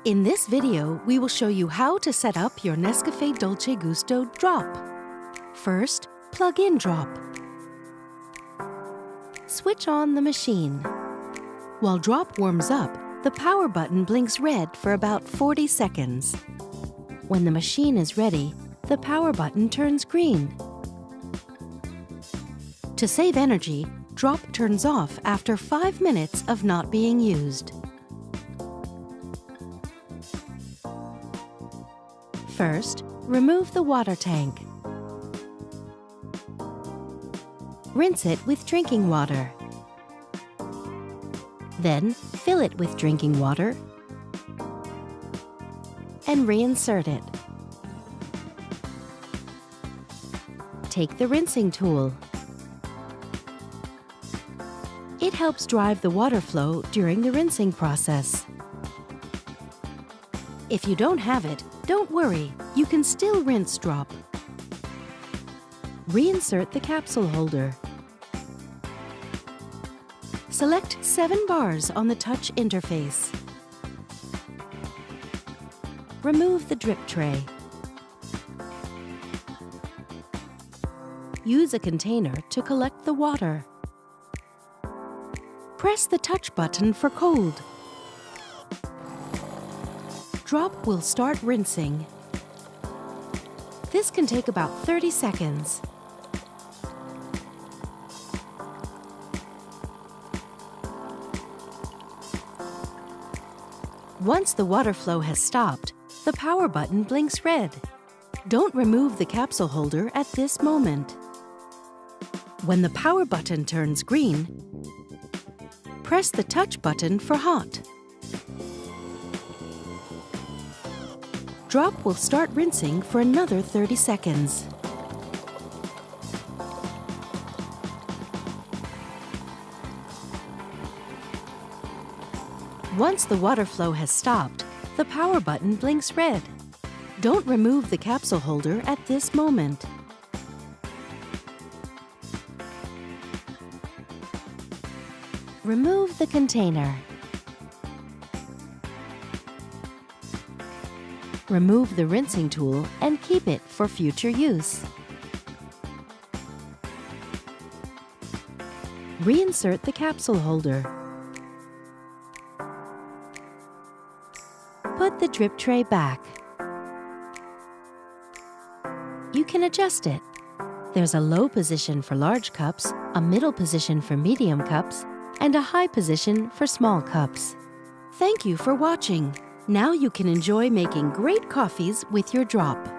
In this video, we will show you how to set up your NESCAFÉ Dolce Gusto Drop. First, plug in Drop. Switch on the machine. While Drop warms up, the power button blinks red for about 40 seconds. When the machine is ready, the power button turns green. To save energy, Drop turns off after 5 minutes of not being used. First, remove the water tank. Rinse it with drinking water. Then, fill it with drinking water and reinsert it. Take the rinsing tool. It helps drive the water flow during the rinsing process. If you don't have it, don't worry, you can still rinse Drop. Reinsert the capsule holder. Select 7 bars on the touch interface. Remove the drip tray. Use a container to collect the water. Press the touch button for cold. Drop will start rinsing. This can take about 30 seconds. Once the water flow has stopped, the power button blinks red. Don't remove the capsule holder at this moment. When the power button turns green, press the touch button for hot. Drop will start rinsing for another 30 seconds. Once the water flow has stopped, the power button blinks red. Don't remove the capsule holder at this moment. Remove the container. Remove the rinsing tool and keep it for future use. Reinsert the capsule holder. Put the drip tray back. You can adjust it. There's a low position for large cups, a middle position for medium cups, and a high position for small cups. Thank you for watching. Now you can enjoy making great coffees with your Drop.